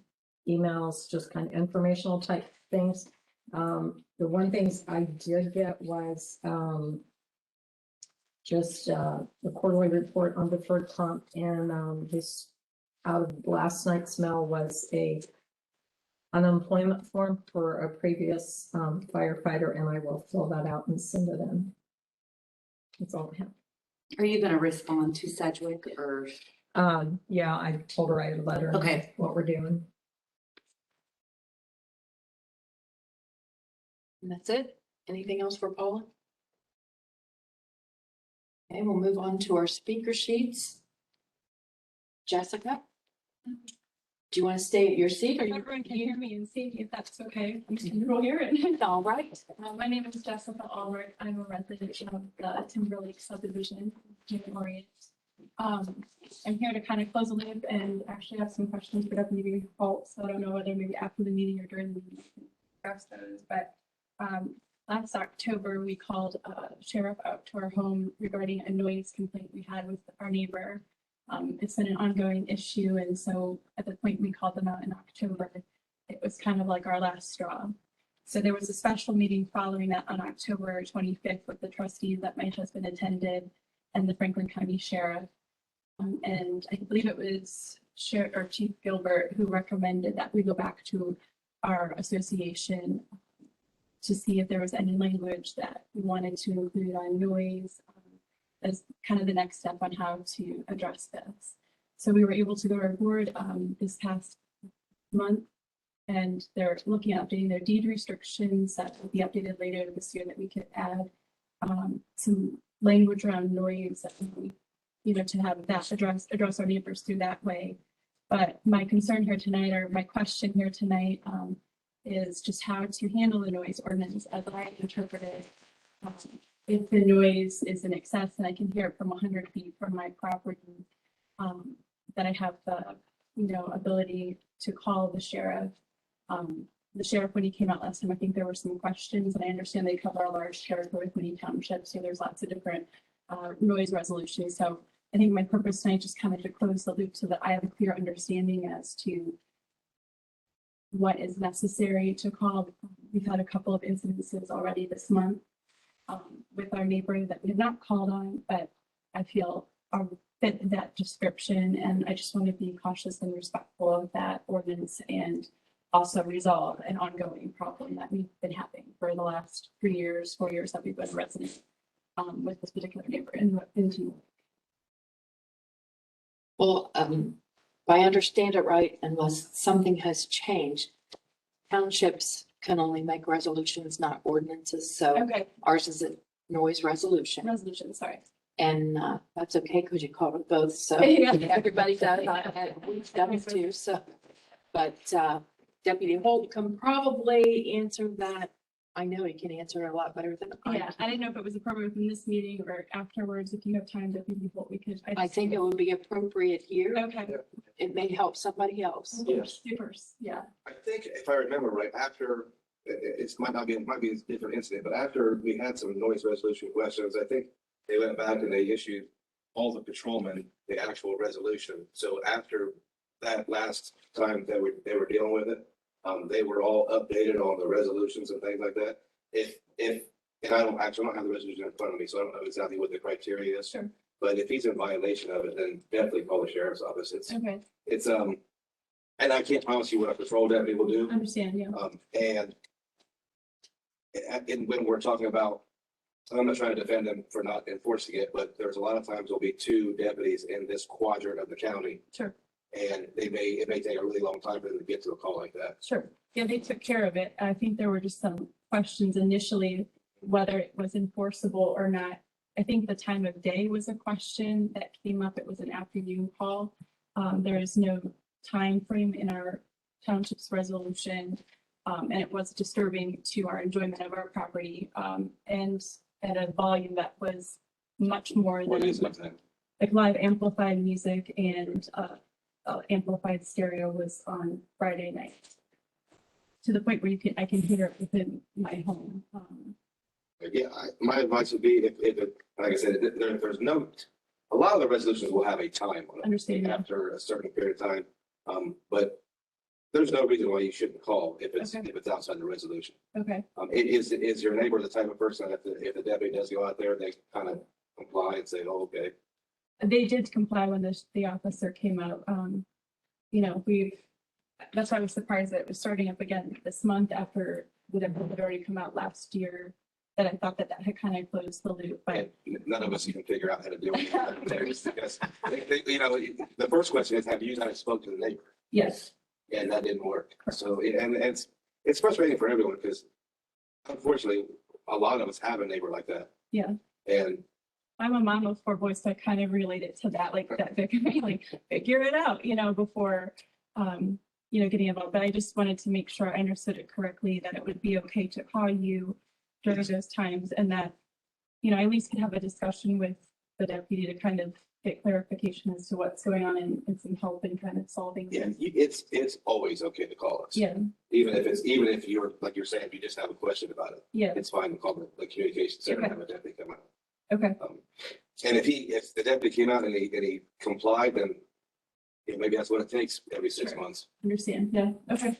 S4: emails, just kind of informational type things. The one things I did get was, just, the quarterly report on deferred comp and, this out of last night's mail was a unemployment form for a previous, firefighter, and I will fill that out and send it in. That's all I have.
S9: Are you gonna respond to Sedgwick or?
S4: Yeah, I told her I had a letter.
S9: Okay.
S4: What we're doing.
S1: And that's it. Anything else for Paula? Okay, we'll move on to our speaker sheets. Jessica? Do you want to stay at your seat or you?
S10: Everyone can hear me and see if that's okay. I'm just gonna roll here it.
S1: All right.
S10: My name is Jessica Allred. I'm a resident of the Timberlake subdivision in Orient. I'm here to kind of close the loop and actually have some questions for Deputy Holt. So I don't know whether maybe after the meeting or during the meeting we can address those. But last October, we called sheriff out to our home regarding a noise complaint we had with our neighbor. It's been an ongoing issue, and so at the point we called them out in October, it was kind of like our last straw. So there was a special meeting following that on October 25th with the trustees that my husband attended and the Franklin County Sheriff. And I believe it was Sheriff or Chief Gilbert who recommended that we go back to our association to see if there was any language that we wanted to include on noise. As kind of the next step on how to address this. So we were able to go to our board this past month, and they're looking at updating their deed restrictions that will be updated later this year, that we could add some language around noise, that we, to have that address our neighbors through that way. But my concern here tonight, or my question here tonight, is just how to handle the noise ordinance as I interpret it. If the noise is in excess and I can hear it from 100 feet from my property, that I have the, ability to call the sheriff. The sheriff, when he came out last time, I think there were some questions, and I understand they cover a large territory with many townships, so there's lots of different noise resolutions. So I think my purpose tonight just kind of to close the loop so that I have a clear understanding as to what is necessary to call. We've had a couple of incidences already this month with our neighbor that we have not called on, but I feel fit that description, and I just want to be cautious and respectful of that ordinance and also resolve an ongoing problem that we've been having for the last 4 years that we've been resident with this particular neighbor in Timberlake.
S1: Well, if I understand it right, unless something has changed, townships can only make resolutions, not ordinances. So
S10: Okay,
S1: ours is a noise resolution.
S10: resolution, sorry.
S1: And that's okay because you called it both. So
S10: Yeah.
S1: everybody does. We've done it too. So, but Deputy Holt can probably answer that. I know he can answer a lot better than I
S10: Yeah, I didn't know if it was appropriate in this meeting or afterwards. If you have time, Deputy Holt, we could.
S1: I think it would be appropriate here.
S10: Okay.
S1: It may help somebody else.
S6: Yes.
S10: Super, yeah.
S6: I think if I remember right, after, it might be a different incident, but after we had some noise resolution questions, I think they went back and they issued all the patrolmen the actual resolution. So after that last time that they were dealing with it, they were all updated on the resolutions and things like that. And I don't have the resolution in front of me, so I don't know exactly what the criteria is.
S10: Sure.
S6: But if he's in violation of it, then definitely call the sheriff's office.
S10: Okay,
S6: It's, and I can't promise you what a patrol deputy will do.
S10: understand, yeah.
S6: And when we're talking about, I'm not trying to defend them for not enforcing it, but there's a lot of times there'll be 2 deputies in this quadrant of the county.
S10: Sure.
S6: And it may take a really long time for them to get to a call like that.
S10: Sure. Yeah, they took care of it. I think there were just some questions initially, whether it was enforceable or not. I think the time of day was a question that came up. It was an afternoon call. There is no time frame in our township's resolution. And it was disturbing to our enjoyment of our property, and at a volume that was much more
S6: What
S10: than
S6: is it then?
S10: like live amplified music and amplified stereo was on Friday night. To the point where I can hear it within my home.
S6: Yeah, my advice would be like I said, there's no, a lot of the resolutions will have a time on it.
S10: Understand, yeah.
S6: After a certain period of time, but there's no reason why you shouldn't call if
S10: Okay.
S6: it's outside the resolution.
S10: Okay,
S6: Is your neighbor the type of person that if the deputy does go out there, they kind of comply and say, oh, okay?
S10: they did comply when the officer came out. You know, that's why I was surprised that it was starting up again this month after the deputy had already come out last year. That I thought that had kind of closed the loop, but
S6: None of us even figure out how to do it. Because, you know, the first question is, have you guys spoke to the neighbor?
S10: yes,
S6: And that didn't work. So, and it's frustrating for everyone because unfortunately, a lot of us have a neighbor like that.
S10: yeah.
S6: And
S10: I'm a mom of 4 boys, so I kind of related to that, like that, like figure it out, you know, before, you know, getting involved. But I just wanted to make sure I understood it correctly, that it would be okay to call you during those times and that, you know, I at least could have a discussion with the deputy to kind of get clarification as to what's going on and some help in kind of solving.
S6: yeah,
S10: this.
S6: it's always okay to call us.
S10: Yeah,
S6: Even if you're, like you're saying, if you just have a question about it,
S10: yeah,
S6: it's fine to call the communication center and
S10: Okay.
S6: have a deputy come out.
S10: okay,
S6: And if the deputy came out and he complied, then yeah, maybe that's what it takes every 6
S10: Sure.
S6: months.
S10: understand, yeah, okay.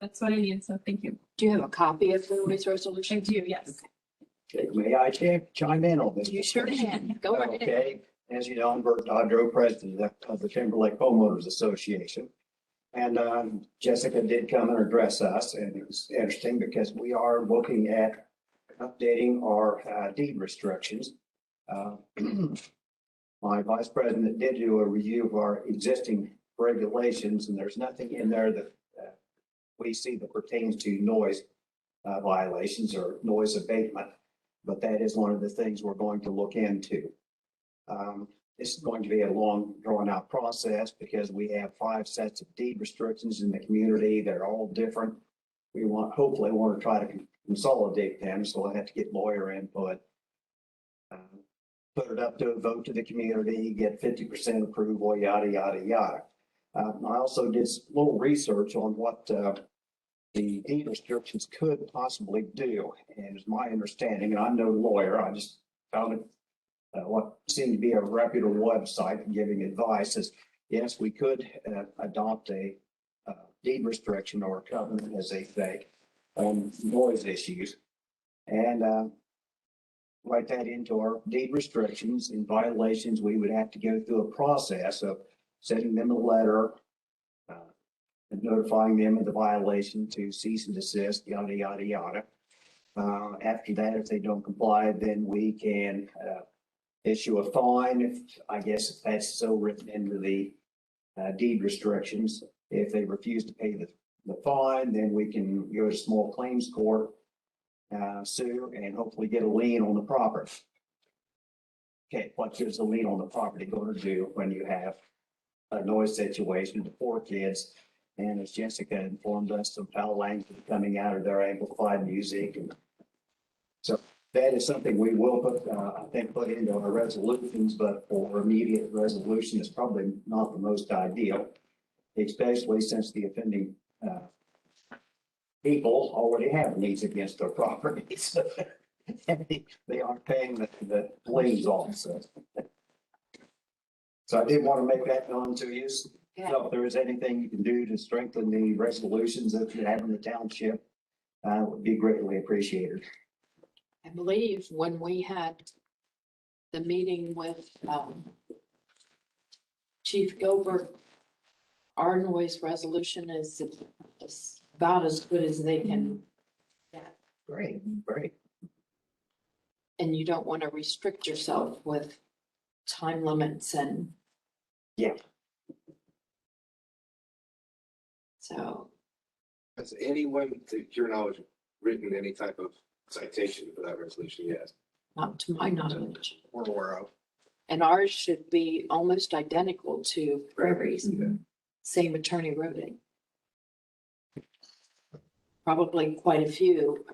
S10: That's what I need, so thank you.
S1: Do you have a copy of the noise resolution?
S10: I do, yes.
S11: Okay, may I chime in on this?
S1: You sure can. Go ahead.
S11: Okay, as you know, I'm Bert Dodro, president of the Timberlake Homeowners Association. And Jessica did come and address us, and it was interesting because we are looking at updating our deed restrictions. My vice president did do a review of our existing regulations, and there's nothing in there that we see that pertains to noise violations or noise abatement. But that is one of the things we're going to look into. This is going to be a long drawn out process because we have 5 sets of deed restrictions in the community. They're all different. We hopefully want to try to consolidate them. So I have to get lawyer input. Put it up to a vote to the community, get 50% approval, yada, yada, yada. I also did a little research on what the deed restrictions could possibly do. And it's my understanding, and I'm no lawyer, I just found it what seemed to be a reputable website giving advice is, yes, we could adopt a deed restriction or a covenant, as they say, on noise issues. And write that into our deed restrictions. In violations, we would have to go through a process of sending them a letter, and notifying them of the violation to cease and desist, yada, yada, yada. After that, if they don't comply, then we can issue a fine, if that's so written into the deed restrictions. If they refuse to pay the fine, then we can go to small claims court, sue, and hopefully get a lien on the property. Okay, what does a lien on the property going to do when you have a noise situation to 4 kids? And as Jessica informed us, some foul language coming out of their amplified music. And so that is something we will put, I think, put into our resolutions, but for immediate resolution is probably not the most ideal, especially since the offending people already have liens against their properties. And they aren't paying the liens off, so. So I did want to make that known to you. So if there is anything you can do to strengthen the resolutions that you have in the township, would be greatly appreciated.
S1: I believe when we had the meeting with Chief Gilbert, our noise resolution is about as good as they can get.
S11: Great, great.
S1: And you don't want to restrict yourself with time limits and.
S11: Yeah.
S1: So.
S6: Has anyone, to your knowledge, written any type of citation for that resolution yet?
S1: Not to my knowledge.
S5: We're aware of.
S1: And ours should be almost identical to Prairie's. Same attorney wrote it. Probably quite a few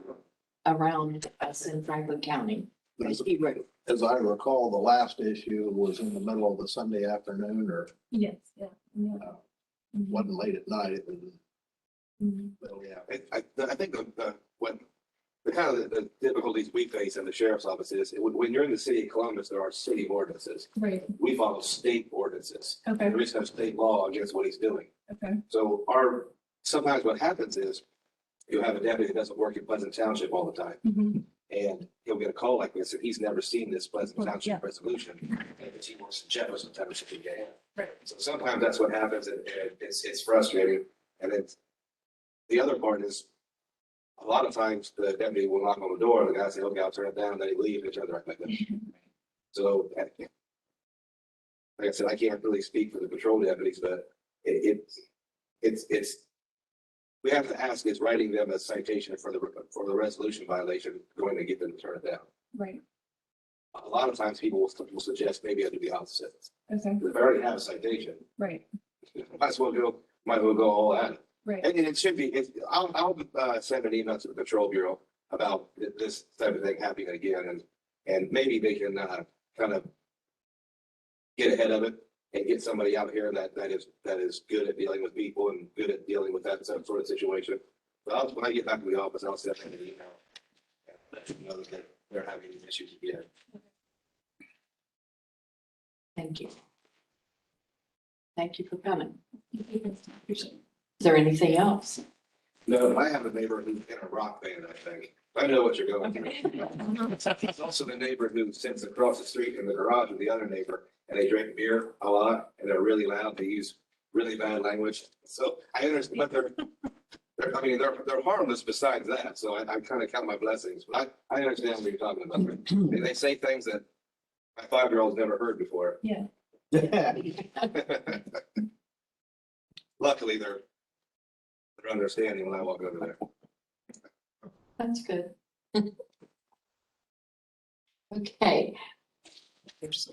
S1: around us in Franklin County, as he wrote.
S5: As I recall, the last issue was in the middle of the Sunday afternoon or
S10: Yes, yeah. Yeah. Mhm.
S5: wasn't late at night. It was
S10: Mhm.
S5: middle, yeah.
S6: I think what the kind of the difficulty difficulties we face in the sheriff's office is when you're in the city of Columbus, there are city ordinances.
S10: Right,
S6: We follow state ordinances.
S10: okay,
S6: There is no state law against what he's doing.
S10: okay,
S6: So sometimes what happens is you have a deputy that doesn't work in Pleasant Township all the time.
S10: mhm,
S6: And he'll get a call like this, and he's never seen this Pleasant
S10: Well,
S6: Township
S10: yeah.
S6: resolution. And he works in Jefferson Township again.
S10: right,
S6: So sometimes that's what happens, and it's frustrating. And then the other part is, a lot of times the deputy will knock on the door, and the guy say, okay, I'll turn it down, then he leaves, and turn it right back up. So, like I said, I can't really speak for the patrol deputies, but it's, we have to ask, is writing them a citation for the resolution violation going to get them to turn it down?
S10: right,
S6: A lot of times people will suggest maybe I do the opposite.
S10: okay,
S6: If I already have a citation,
S10: right,
S6: might as well go all at it.
S10: right,
S6: And it should be, I'll send an email to the patrol bureau about this type of thing happening again, and maybe they can kind of get ahead of it and get somebody out here that is good at dealing with people and good at dealing with that sort of situation. But when I get back to the office, I'll send them an email and let you know that they're having these issues again.
S1: Thank you. Thank you for coming.
S10: appreciate it.
S1: Is there anything else?
S6: No, I have a neighbor who's in a rock band, I think. I know what you're going through.
S10: Okay.
S6: He's also the neighbor who sits across the street in the garage with the other neighbor, and they drink beer a lot, and they're really loud. They use really bad language. So I understand, but they're harmless besides that. So I kind of count my blessings, but I understand what you're talking about. They say things that my 5-year-old's never heard before.
S10: Yeah,
S6: Luckily, they're understanding when I walk over there.
S1: That's good. Okay. There's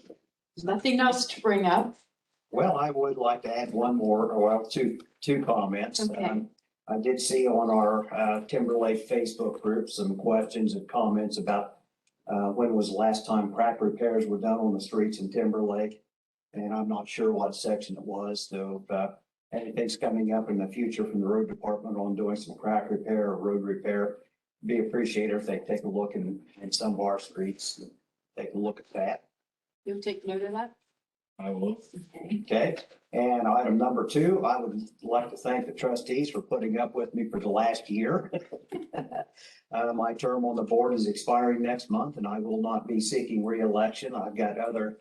S1: nothing else to bring up.
S11: Well, I would like to add one more, well, two comments.
S1: Okay.
S11: I did see on our Timberlake Facebook group some questions and comments about when was the last time crack repairs were done on the streets in Timberlake? And I'm not sure what section it was, so if anything's coming up in the future from the road department on doing some crack repair or road repair, be appreciated if they take a look in some of our streets, and take a look at that.
S1: You'll take note of that?
S8: I will.
S1: Okay.
S11: Okay, and item number 2, I would like to thank the trustees for putting up with me for the last year. My term on the board is expiring next month, and I will not be seeking re-election. I've got other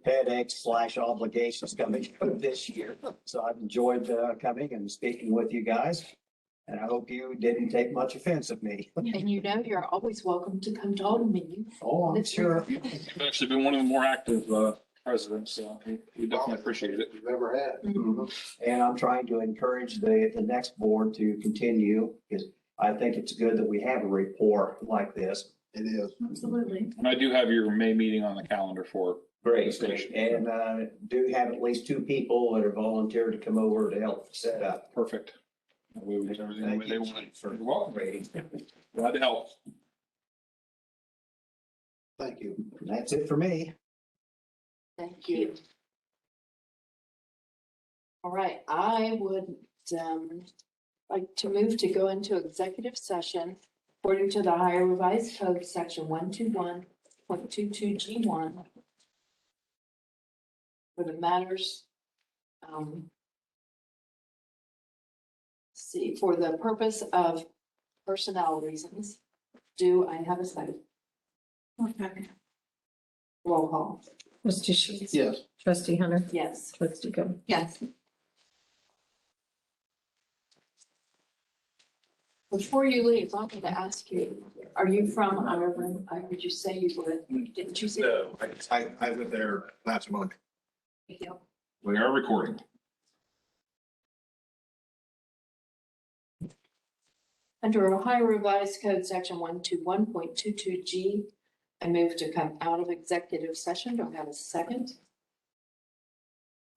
S11: headaches / obligations coming up this year. So I've enjoyed coming and speaking with you guys, and I hope you didn't take much offense of me.
S1: And you know, you're always welcome to come talk to me.
S11: Oh, I'm sure.
S2: You've actually been one of the more active presidents, so we definitely appreciate it.
S5: You've never had.
S11: And I'm trying to encourage the next board to continue, because I think it's good that we have a rapport like this.
S5: It is.
S10: absolutely.
S2: And I do have your May meeting on the calendar for
S11: Great.
S2: station.
S11: And do have at least 2 people that are volunteered to come over to help set up.
S2: perfect. We will get everything the way they want it. You're welcome.
S11: Great.
S2: Glad to help.
S5: Thank you.
S11: And that's it for me.
S1: Thank you. All right, I would like to move to go into executive session according to the Ohio Revised Code, section 121.22G1. For the matters, see, for the purpose of personnel reasons. Do I have a second?
S10: Okay.
S1: Roll call.
S4: Trustee Sheets.
S5: Yes.
S4: Trustee Hunter.
S1: Yes.
S4: Trustee Coe.
S9: Yes.
S1: Before you leave, I wanted to ask you, are you from Ireland? I heard you say you were, didn't you say?
S6: No, I went there last month.
S2: We are recording.
S1: Under Ohio Revised Code, section 121.22G, I move to come out of executive session. Do I have a second?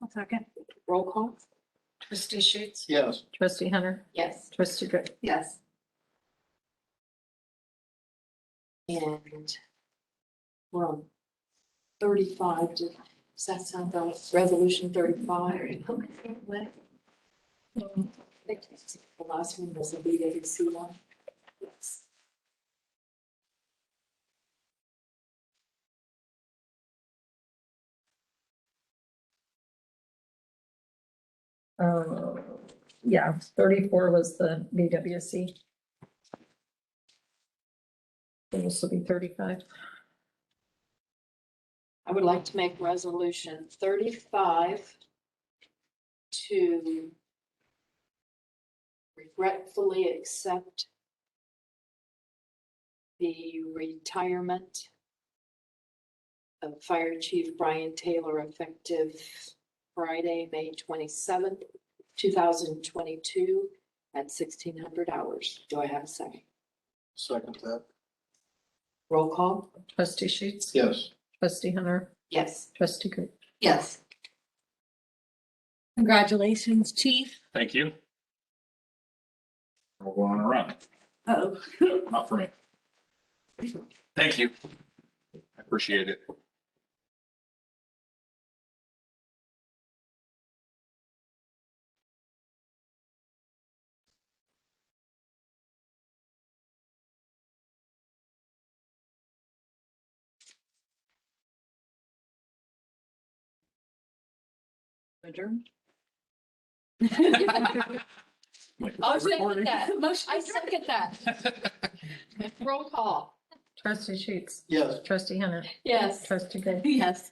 S10: I'll second.
S1: Roll call?
S4: Trustee Sheets.
S5: Yes.
S4: Trustee Hunter.
S1: Yes.
S4: Trustee Coe.
S9: Yes.
S1: And we're on 35. Does that sound about resolution 35? The last one was a BAC one. Yes.
S4: Yeah, 34 was the BWC. This will be 35.
S1: I would like to make resolution 35 to regretfully accept the retirement of Fire Chief Brian Taylor effective Friday, May 27th, 2022 at 1,600 hours. Do I have a second?
S5: Second that.
S1: Roll call?
S4: Trustee Sheets.
S5: Yes.
S4: Trustee Hunter.
S1: Yes.
S4: Trustee Coe.
S9: Yes. Congratulations, chief.
S2: Thank you. We'll go on a run.
S9: Oh.
S2: Not for me. Thank you. I appreciate it.
S1: Adjourn.
S10: I'll second that. I second that.
S1: Roll call.
S4: Trustee Sheets.
S5: Yes.
S4: Trustee Hunter.
S10: Yes.
S4: Trustee Coe.
S9: Yes.